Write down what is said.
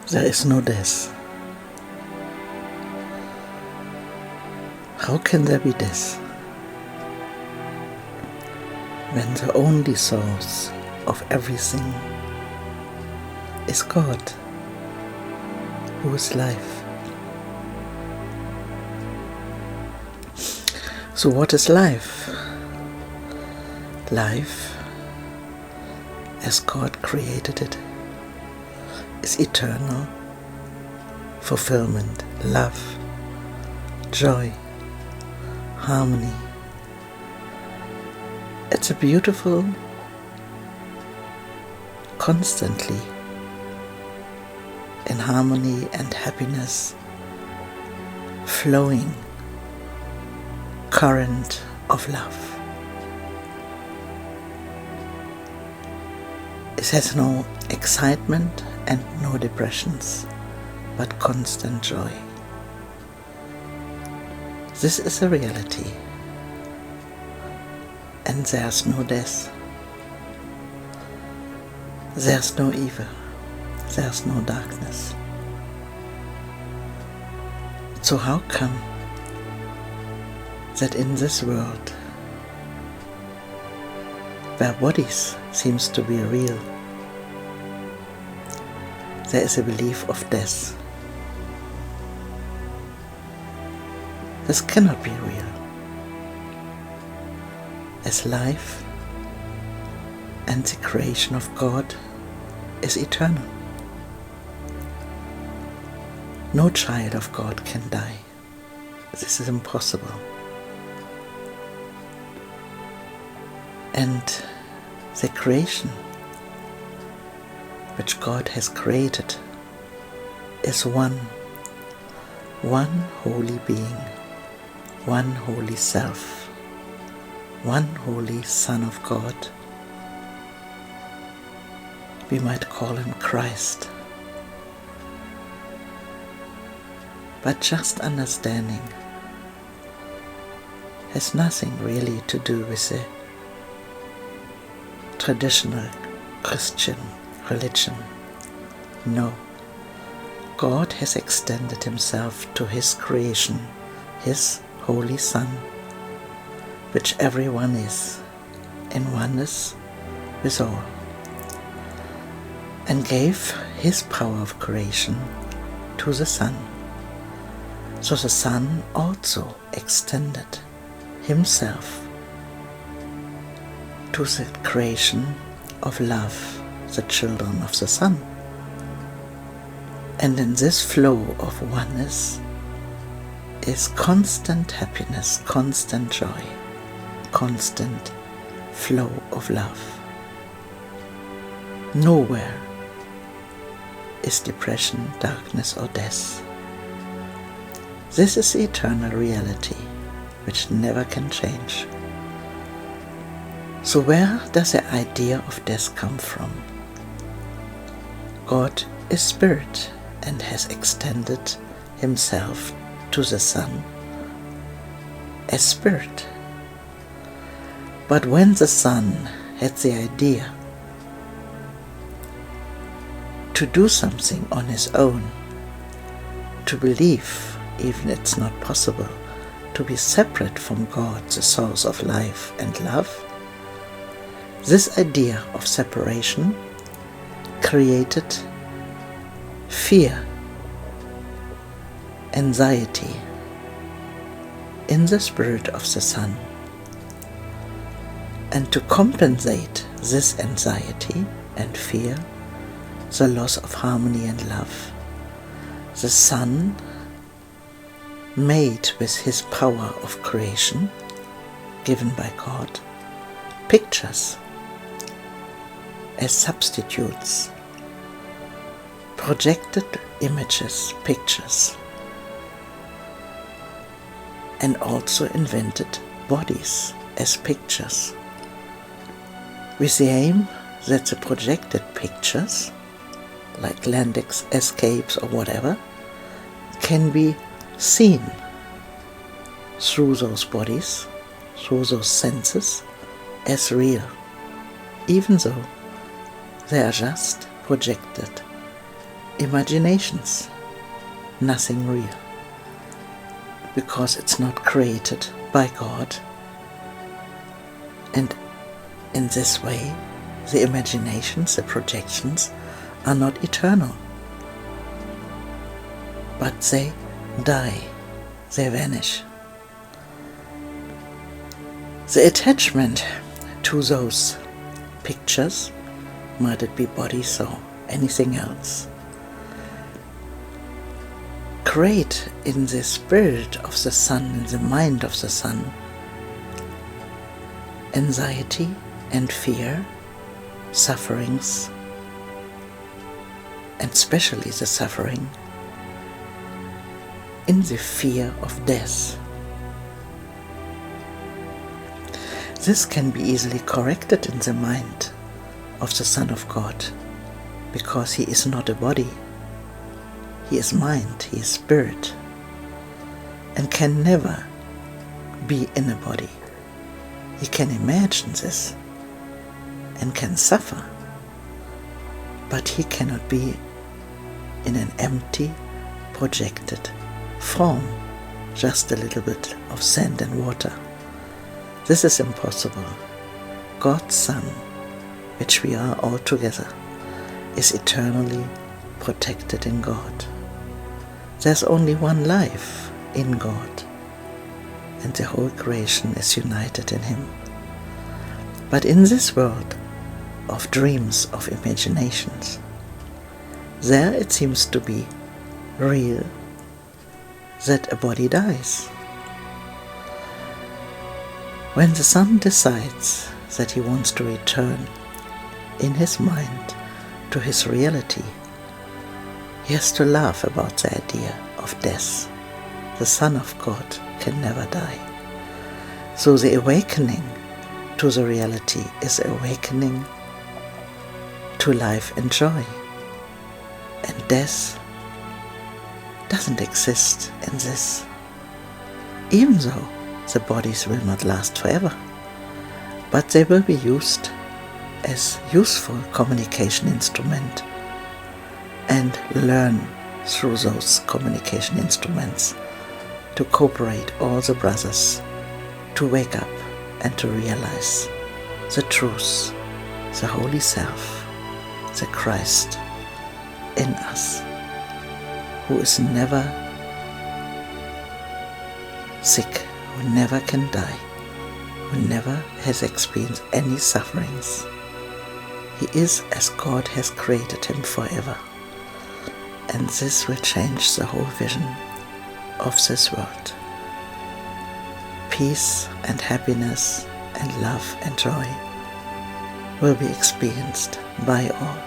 There is no death. How can there be death when the only source of everything is God, who is life? So what is life? Life, as God created it, is eternal fulfillment, love, joy, harmony. It's a beautiful, constantly in harmony and happiness flowing current of love. It has no excitement and no depressions, but constant joy. This is a reality, and there's no death, there's no evil, there's no darkness. So how come that in this world, where bodies seems to be real, there is a belief of death? This cannot be real, as life and the creation of God is eternal. No child of God can die. This is impossible. And the creation which God has created is one holy being, one holy self, one holy Son of God. We might call him Christ. But just understanding has nothing really to do with the traditional Christian religion. No, God has extended himself to his creation, his holy Son, which everyone is, in oneness with all, and gave his power of creation to the Son. So the Son also extended himself to the creation of love, the children of the Son. And in this flow of oneness is constant happiness, constant joy, constant flow of love. Nowhere is depression, darkness, or death. This is the eternal reality, which never can change. So where does the idea of death come from? God is spirit and has extended himself to the Son as spirit. But when the Son had the idea to do something on his own, to believe, even it's not possible, to be separate from God, the source of life and love, this idea of separation created fear, anxiety in the spirit of the Son. And to compensate this anxiety and fear, the loss of harmony and love, the Son made with his power of creation, given by God, pictures as substitutes, projected images, pictures, and also invented bodies as pictures, with the aim that the projected pictures, like land escapes or whatever, can be seen through those bodies, through those senses, as real, even though they are just projected imaginations, nothing real, because it's not created by God. And in this way, the imaginations, the projections, are not eternal, but they die, they vanish. The attachment to those pictures, might it be bodies or anything else, create in the spirit of the Son, in the mind of the Son, anxiety and fear, sufferings, and especially the suffering in the fear of death. This can be easily corrected in the mind of the Son of God, because he is not a body. He is mind, he is spirit, and can never be in a body. He can imagine this and can suffer, but he cannot be in an empty, projected form, just a little bit of sand and water. This is impossible. God's Son, which we are all together, is eternally protected in God. There's only one life in God, and the whole creation is united in Him. But in this world of dreams, of imaginations, there it seems to be real that a body dies. When the Son decides that he wants to return in his mind to his reality, he has to laugh about the idea of death. The Son of God can never die. So the awakening to the reality is awakening to life and joy. And death doesn't exist in this, even though the bodies will not last forever, but they will be used as useful communication instrument, and learn through those communication instruments to cooperate all the brothers to wake up and to realize the truth, the Holy Self, the Christ in us, who is never sick, who never can die, who never has experienced any sufferings. He is as God has created him forever. And this will change the whole vision of this world. Peace and happiness and love and joy will be experienced by all.